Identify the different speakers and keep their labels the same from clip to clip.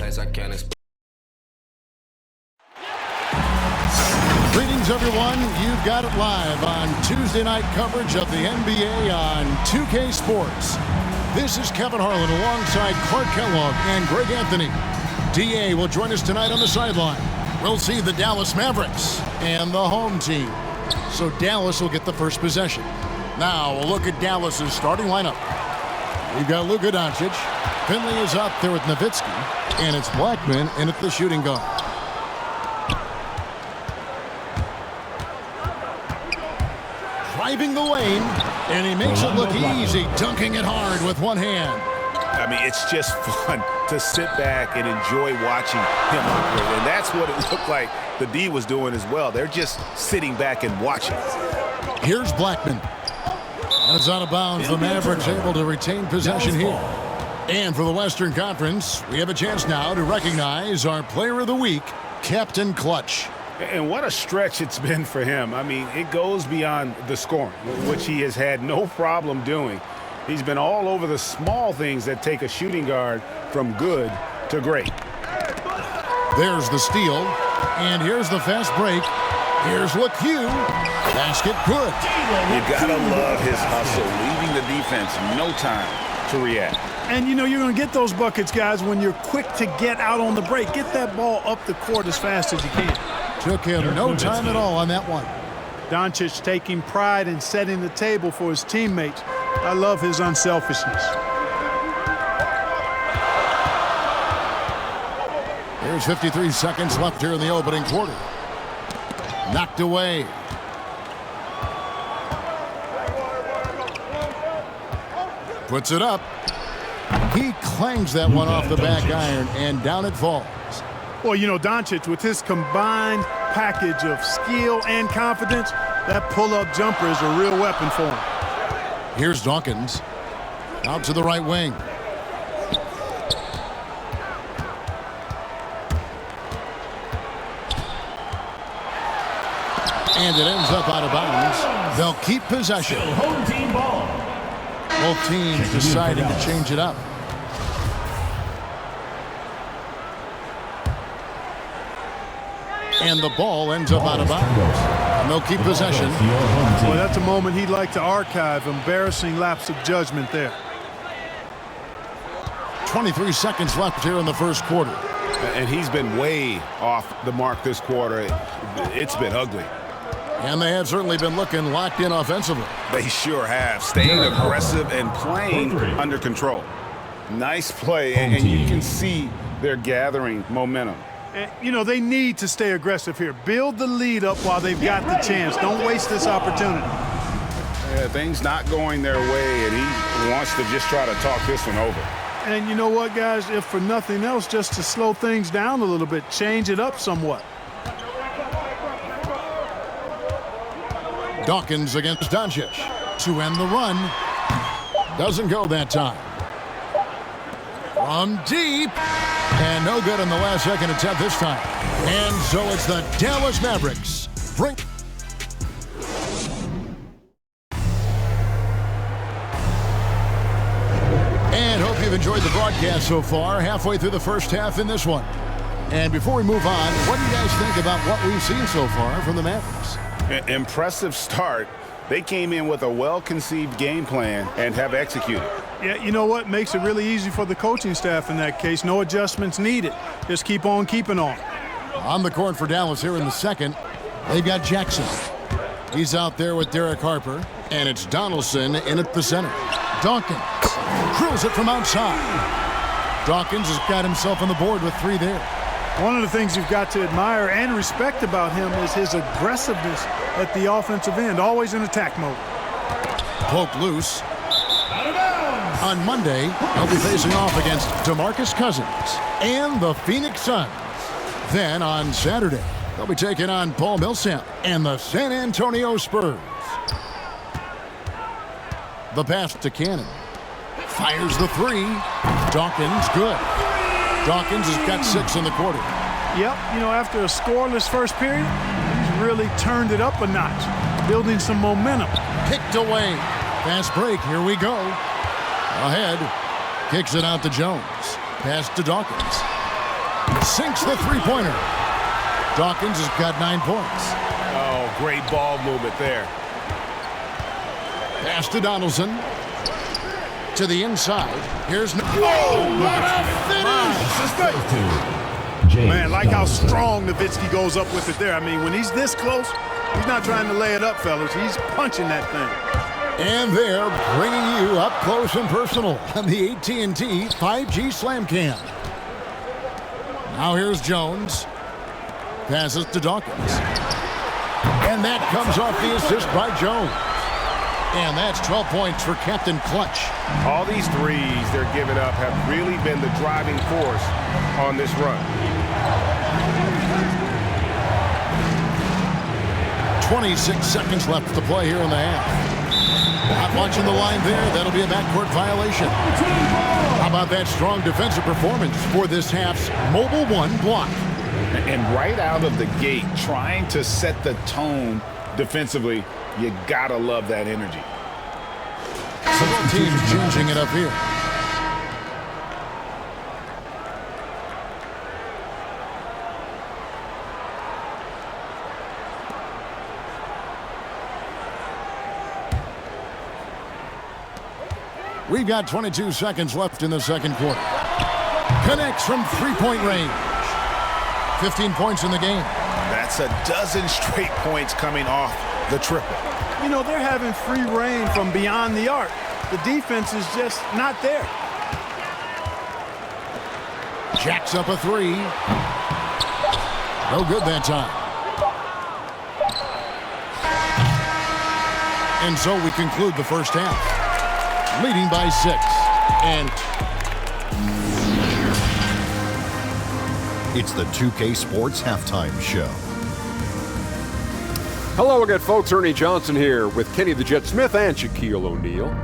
Speaker 1: nights I can't explain.
Speaker 2: Greetings, everyone. You've got it live on Tuesday night coverage of the NBA on 2K Sports. This is Kevin Harlan alongside Clark Kellogg and Greg Anthony. DA will join us tonight on the sideline. We'll see the Dallas Mavericks and the home team. So Dallas will get the first possession. Now we'll look at Dallas's starting lineup. We've got Luka Doncic. Finley is out there with Nowitzki. And it's Blackman in at the shooting guard. Driving the lane, and he makes it look easy, dunking it hard with one hand.
Speaker 3: I mean, it's just fun to sit back and enjoy watching him operate. And that's what it looked like the D was doing as well. They're just sitting back and watching.
Speaker 2: Here's Blackman. That's out of bounds. The Mavericks able to retain possession here. And for the Western Conference, we have a chance now to recognize our Player of the Week, Captain Clutch.
Speaker 3: And what a stretch it's been for him. I mean, it goes beyond the scoring, which he has had no problem doing. He's been all over the small things that take a shooting guard from good to great.
Speaker 2: There's the steal. And here's the fast break. Here's LeCue. Basket good.
Speaker 3: You gotta love his hustle, leaving the defense no time to react.
Speaker 4: And, you know, you're going to get those buckets, guys, when you're quick to get out on the break. Get that ball up the court as fast as you can.
Speaker 2: Took him no time at all on that one.
Speaker 4: Doncic taking pride in setting the table for his teammates. I love his unselfishness.
Speaker 2: There's 53 seconds left here in the opening quarter. Knocked away. Puts it up. He clangs that one off the back iron, and down it falls.
Speaker 4: Well, you know, Doncic, with his combined package of skill and confidence, that pull-up jumper is a real weapon for him.
Speaker 2: Here's Dawkins. Out to the right wing. And it ends up out of bounds. They'll keep possession.
Speaker 5: Home team ball.
Speaker 2: Both teams deciding to change it up. And the ball ends up out of bounds. And they'll keep possession.
Speaker 4: Well, that's a moment he'd like to archive. Embarrassing lapse of judgment there.
Speaker 2: 23 seconds left here in the first quarter.
Speaker 3: And he's been way off the mark this quarter. It's been ugly.
Speaker 2: And they have certainly been looking locked in offensively.
Speaker 3: They sure have. Staying aggressive and playing under control. Nice play, and you can see they're gathering momentum.
Speaker 4: And, you know, they need to stay aggressive here. Build the lead up while they've got the chance. Don't waste this opportunity.
Speaker 3: Yeah, things not going their way, and he wants to just try to talk this one over.
Speaker 4: And you know what, guys? If for nothing else, just to slow things down a little bit, change it up somewhat.
Speaker 2: Dawkins against Doncic to end the run. Doesn't go that time. From deep. And no good in the last second attempt this time. And so it's the Dallas Mavericks. And hope you've enjoyed the broadcast so far. Halfway through the first half in this one. And before we move on, what do you guys think about what we've seen so far from the Mavericks?
Speaker 3: Impressive start. They came in with a well-conceived game plan and have executed.
Speaker 4: Yeah, you know what? Makes it really easy for the coaching staff in that case. No adjustments needed. Just keep on keeping on.
Speaker 2: On the court for Dallas here in the second, they've got Jackson. He's out there with Derek Harper, and it's Donaldson in at the center. Dawkins drills it from outside. Dawkins has got himself on the board with 3 there.
Speaker 4: One of the things you've got to admire and respect about him is his aggressiveness at the offensive end, always in attack mode.
Speaker 2: Poke loose. On Monday, he'll be facing off against DeMarcus Cousins and the Phoenix Suns. Then on Saturday, they'll be taking on Paul Millsap and the San Antonio Spurs. The pass to Cannon. Fires the 3. Dawkins, good. Dawkins has got 6 in the quarter.
Speaker 4: Yep, you know, after a scoreless first period, he's really turned it up a notch, building some momentum.
Speaker 2: Picked away. Fast break, here we go. Ahead, kicks it out to Jones. Pass to Dawkins. sinks the three-pointer. Dawkins has got 9 points.
Speaker 3: Oh, great ball movement there.
Speaker 2: Pass to Donaldson. To the inside. Here's no. Oh, what a finish!
Speaker 4: Man, like how strong Nowitzki goes up with it there. I mean, when he's this close, he's not trying to lay it up, fellas. He's punching that thing.
Speaker 2: And they're bringing you up close and personal on the AT&T 5G Slam Cam. Now here's Jones. Passes to Dawkins. And that comes off the assist by Jones. And that's 12 points for Captain Clutch.
Speaker 3: All these threes they're giving up have really been the driving force on this run.
Speaker 2: 26 seconds left to play here in the half. Not watching the line there. That'll be a backcourt violation. How about that strong defensive performance for this half's Mobile One block?
Speaker 3: And right out of the gate, trying to set the tone defensively, you gotta love that energy.
Speaker 2: Both teams changing it up here. We've got 22 seconds left in the second quarter. Connects from three-point range. 15 points in the game.
Speaker 3: That's a dozen straight points coming off the triple.
Speaker 4: You know, they're having free reign from beyond the arc. The defense is just not there.
Speaker 2: Jacks up a three. No good that time. And so we conclude the first half. Leading by 6. And
Speaker 1: it's the 2K Sports Halftime Show.
Speaker 5: Hello again, folks. Ernie Johnson here with Kenny the Jet Smith and Shaquille O'Neal.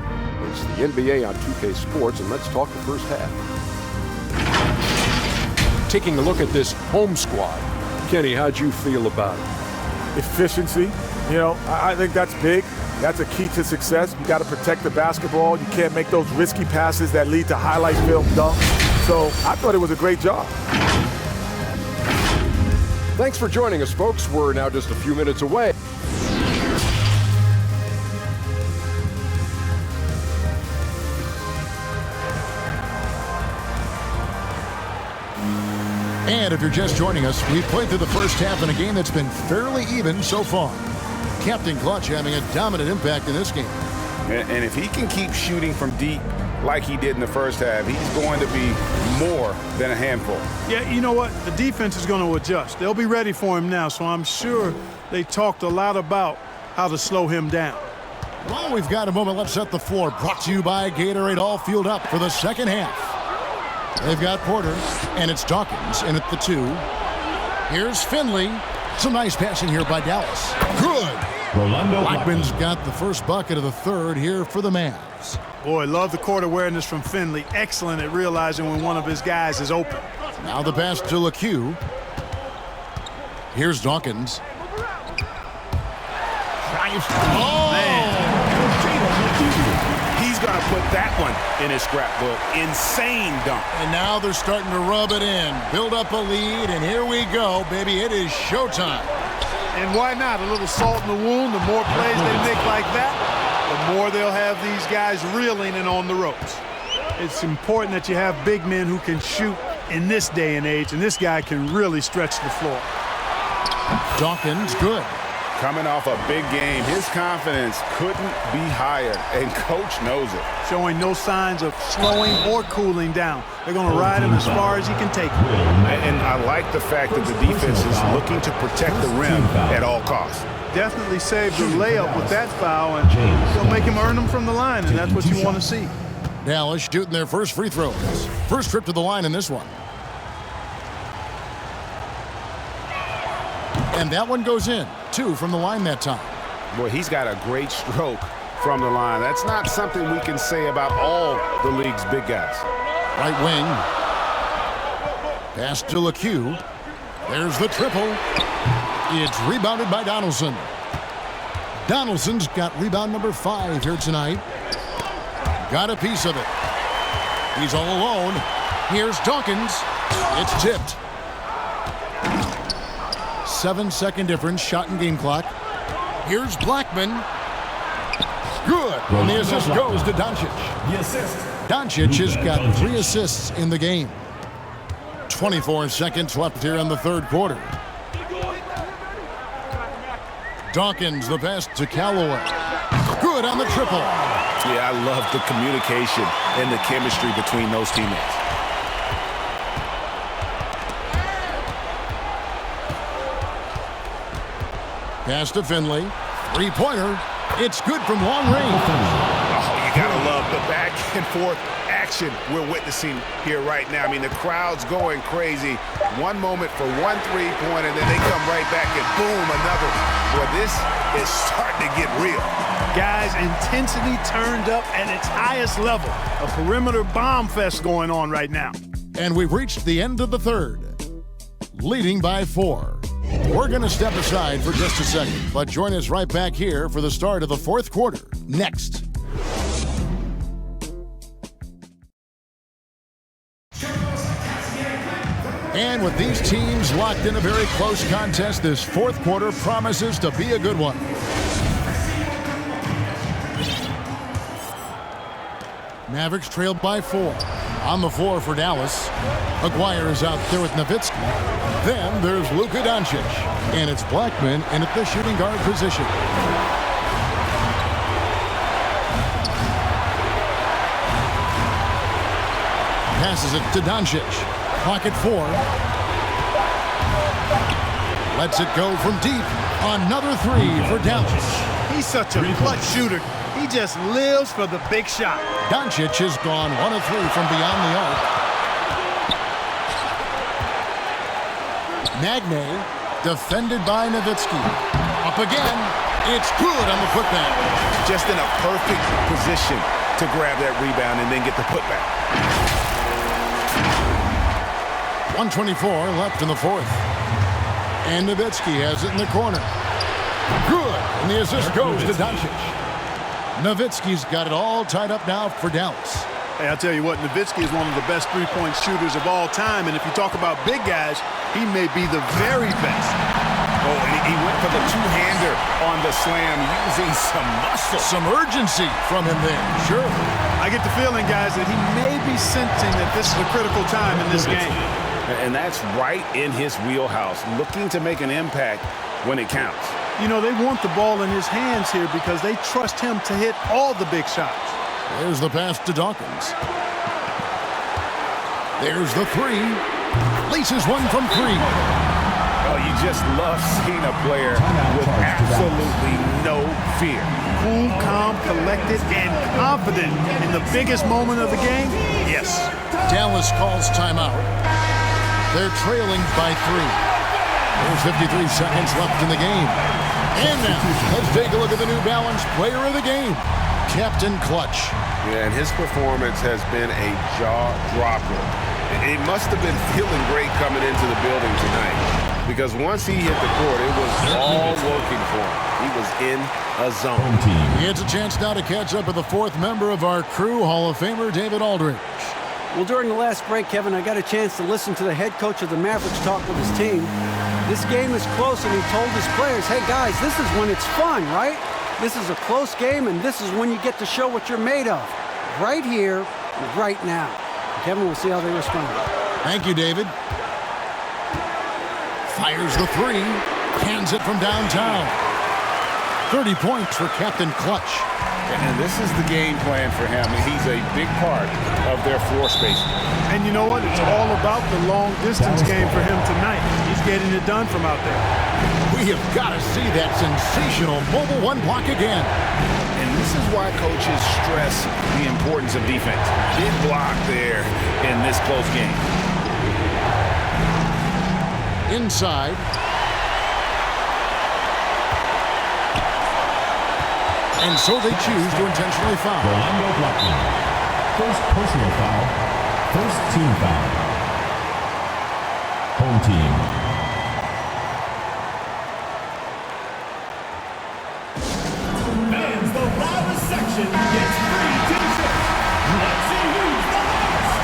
Speaker 5: It's the NBA on 2K Sports, and let's talk the first half. Taking a look at this home squad. Kenny, how'd you feel about it?
Speaker 6: Efficiency. You know, I think that's big. That's a key to success. You got to protect the basketball. You can't make those risky passes that lead to highlight film dunks. So I thought it was a great job.
Speaker 5: Thanks for joining us, folks. We're now just a few minutes away.
Speaker 2: And if you're just joining us, we've played through the first half in a game that's been fairly even so far. Captain Clutch having a dominant impact in this game.
Speaker 3: And if he can keep shooting from deep like he did in the first half, he's going to be more than a handful.
Speaker 4: Yeah, you know what? The defense is going to adjust. They'll be ready for him now, so I'm sure they talked a lot about how to slow him down.
Speaker 2: Well, we've got a moment left set the floor. Brought to you by Gatorade, all fueled up for the second half. They've got Porter, and it's Dawkins in at the 2. Here's Finley. Some nice passing here by Dallas. Good. Blackman's got the first bucket of the third here for the Mavs.
Speaker 4: Boy, love the court awareness from Finley. Excellent at realizing when one of his guys is open.
Speaker 2: Now the pass to LeCue. Here's Dawkins. Oh!
Speaker 3: Man. He's going to put that one in his scrapbook. Insane dunk.
Speaker 2: And now they're starting to rub it in. Build up a lead, and here we go, baby. It is showtime.
Speaker 4: And why not? A little salt in the wound. The more plays they make like that, the more they'll have these guys reeling and on the ropes. It's important that you have big men who can shoot in this day and age, and this guy can really stretch the floor.
Speaker 2: Dawkins, good.
Speaker 3: Coming off a big game, his confidence couldn't be higher, and Coach knows it.
Speaker 4: Showing no signs of slowing or cooling down. They're going to ride him as far as he can take him.
Speaker 3: And I like the fact that the defense is looking to protect the rim at all costs.
Speaker 4: Definitely saved the layup with that foul, and he'll make him earn them from the line, and that's what you want to see.
Speaker 2: Dallas shooting their first free throws. First trip to the line in this one. And that one goes in. 2 from the line that time.
Speaker 3: Boy, he's got a great stroke from the line. That's not something we can say about all the league's big guys.
Speaker 2: Right wing. Pass to LeCue. There's the triple. It's rebounded by Donaldson. Donaldson's got rebound number 5 here tonight. Got a piece of it. He's all alone. Here's Dawkins. It's tipped. 7-second difference, shot and game clock. Here's Blackman. Good. And the assist goes to Doncic. Doncic has got 3 assists in the game. 24 seconds left here in the third quarter. Dawkins, the pass to Callaway. Good on the triple.
Speaker 3: Yeah, I love the communication and the chemistry between those teammates.
Speaker 2: Pass to Finley. Three-pointer. It's good from long range.
Speaker 3: Oh, you gotta love the back and forth action we're witnessing here right now. I mean, the crowd's going crazy. One moment for one three-pointer, and then they come right back and boom, another. Boy, this is starting to get real.
Speaker 4: Guys, intensity turned up at its highest level. A perimeter bomb fest going on right now.
Speaker 2: And we've reached the end of the third, leading by 4. We're going to step aside for just a second, but join us right back here for the start of the fourth quarter next. And with these teams locked in a very close contest, this fourth quarter promises to be a good one. Mavericks trailed by 4. On the floor for Dallas. Aguirre is out there with Nowitzki. Then there's Luka Doncic. And it's Blackman in at the shooting guard position. Passes it to Doncic. Clock at 4. Lets it go from deep. Another 3 for Dallas.
Speaker 4: He's such a clutch shooter. He just lives for the big shot.
Speaker 2: Doncic has gone 1 of 3 from beyond the arc. Magne, defended by Nowitzki. Up again. It's good on the putback.
Speaker 3: Just in a perfect position to grab that rebound and then get the putback.
Speaker 2: 1:24 left in the fourth. And Nowitzki has it in the corner. Good. And the assist goes to Doncic. Nowitzki's got it all tied up now for Dallas.
Speaker 4: Hey, I'll tell you what, Nowitzki is one of the best three-point shooters of all time, and if you talk about big guys, he may be the very best.
Speaker 3: Oh, and he went for the two-hander on the slam using some muscle.
Speaker 2: Some urgency from him there, sure.
Speaker 4: I get the feeling, guys, that he may be sensing that this is a critical time in this game.
Speaker 3: And that's right in his wheelhouse, looking to make an impact when it counts.
Speaker 4: You know, they want the ball in his hands here because they trust him to hit all the big shots.
Speaker 2: There's the pass to Dawkins. There's the 3. Laces one from 3.
Speaker 3: Oh, you just love seeing a player with absolutely no fear.
Speaker 4: Cool, calm, collected, and confident in the biggest moment of the game? Yes.
Speaker 2: Dallas calls timeout. They're trailing by 3. There's 53 seconds left in the game. And now, let's take a look at the New Balance player of the game, Captain Clutch.
Speaker 7: Yeah, and his performance has been a jaw-dropper. It must have been feeling great coming into the building tonight because once he hit the court, it was all working for him. He was in a zone.
Speaker 2: He gets a chance now to catch up with the 4th member of our crew, Hall of Famer David Aldridge.
Speaker 8: Well, during the last break, Kevin, I got a chance to listen to the head coach of the Mavericks talk with his team. This game is close, and he told his players, hey, guys, this is when it's fun, right? This is a close game, and this is when you get to show what you're made of. Right here, right now. Kevin, we'll see how they respond.
Speaker 2: Thank you, David. Fires the 3. Hands it from downtown. 30 points for Captain Clutch.
Speaker 3: And this is the game plan for him. He's a big part of their floor spacing.
Speaker 4: And you know what? It's all about the long-distance game for him tonight. He's getting it done from out there.
Speaker 2: We have got to see that sensational mobile one block again.
Speaker 3: And this is why coaches stress the importance of defense. Big block there in this close game.
Speaker 2: Inside. And so they choose to intentionally foul.
Speaker 9: Orlando Blackman. First personal foul. First team foul. Home team.
Speaker 10: Fans, the loudest section gets free t-shirts. Let's see who's the loudest.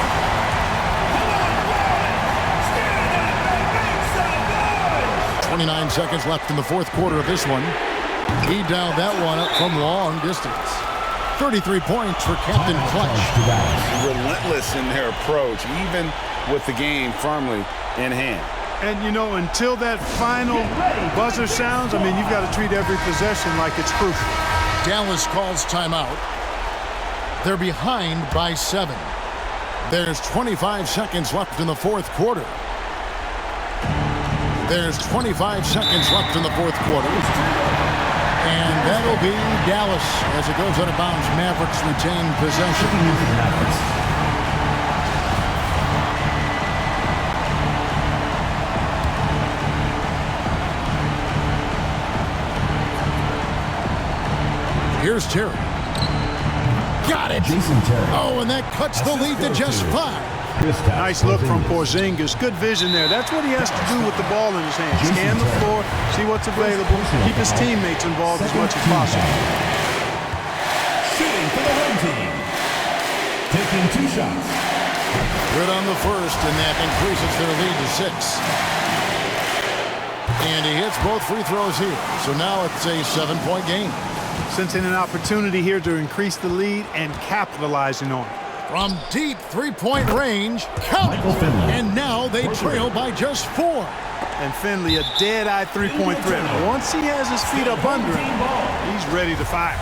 Speaker 10: Come on, Florida. Stand up and make some noise.
Speaker 2: 29 seconds left in the fourth quarter of this one. He dialed that one up from long distance. 33 points for Captain Clutch.
Speaker 3: Relentless in their approach, even with the game firmly in hand.
Speaker 4: And, you know, until that final buzzer sounds, I mean, you've got to treat every possession like it's crucial.
Speaker 2: Dallas calls timeout. They're behind by 7. There's 25 seconds left in the fourth quarter. There's 25 seconds left in the fourth quarter. And that'll be Dallas as it goes out of bounds. Mavericks retain possession. Here's Terry. Got it. Oh, and that cuts the lead to just 5.
Speaker 4: Nice look from Porzingis. Good vision there. That's what he has to do with the ball in his hands. Scan the floor, see what's available, keep his teammates involved as much as possible.
Speaker 9: Shooting for the home team. Taking 2 shots.
Speaker 2: Good on the first, and that increases their lead to 6. And he hits both free throws here. So now it's a 7-point game.
Speaker 4: Sensing an opportunity here to increase the lead and capitalizing on it.
Speaker 2: From deep three-point range, count. And now they trail by just 4.
Speaker 4: And Finley, a dead-eye three-point threat. Once he has his feet up under him, he's ready to fire.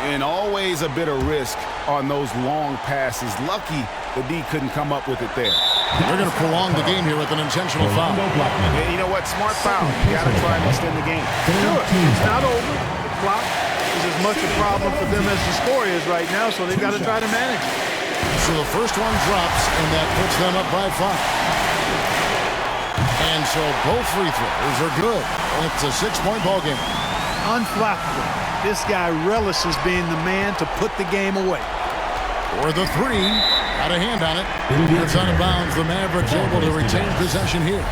Speaker 3: And always a bit of risk on those long passes. Lucky the D couldn't come up with it there.
Speaker 2: They're going to prolong the game here with an intentional foul.
Speaker 3: And you know what? Smart foul. You got to try and extend the game.
Speaker 4: Do it. It's not over. The clock is as much a problem for them as the score is right now, so they've got to try to manage it.
Speaker 2: So the first one drops, and that puts them up by 5. And so both free throws are good. It's a 6-point ball game.
Speaker 4: Unflappable. This guy relishes being the man to put the game away.
Speaker 2: For the 3, got a hand on it. It's out of bounds. The Mavericks able to retain possession here.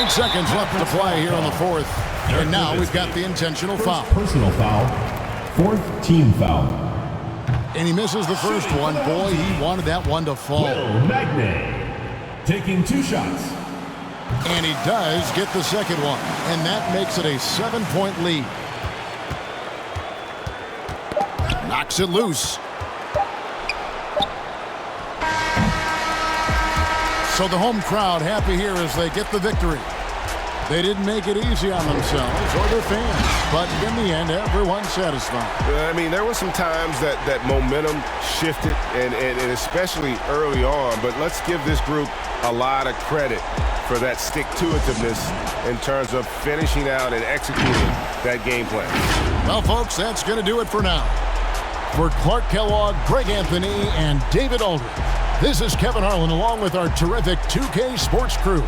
Speaker 2: Seconds left to play here on the fourth. And now we've got the intentional foul.
Speaker 9: Personal foul. 4th team foul.
Speaker 2: And he misses the first one. Boy, he wanted that one to fall.
Speaker 9: Magnay taking 2 shots.
Speaker 2: And he does get the second one. And that makes it a 7-point lead. Knocks it loose. So the home crowd happy here as they get the victory. They didn't make it easy on themselves or their fans, but in the end, everyone's satisfied.
Speaker 7: I mean, there were some times that momentum shifted, and especially early on, but let's give this group a lot of credit for that stick-to-itiveness in terms of finishing out and executing that game plan.
Speaker 2: Well, folks, that's going to do it for now. For Clark Kellogg, Greg Anthony, and David Aldridge, this is Kevin Harlan along with our terrific 2K Sports crew.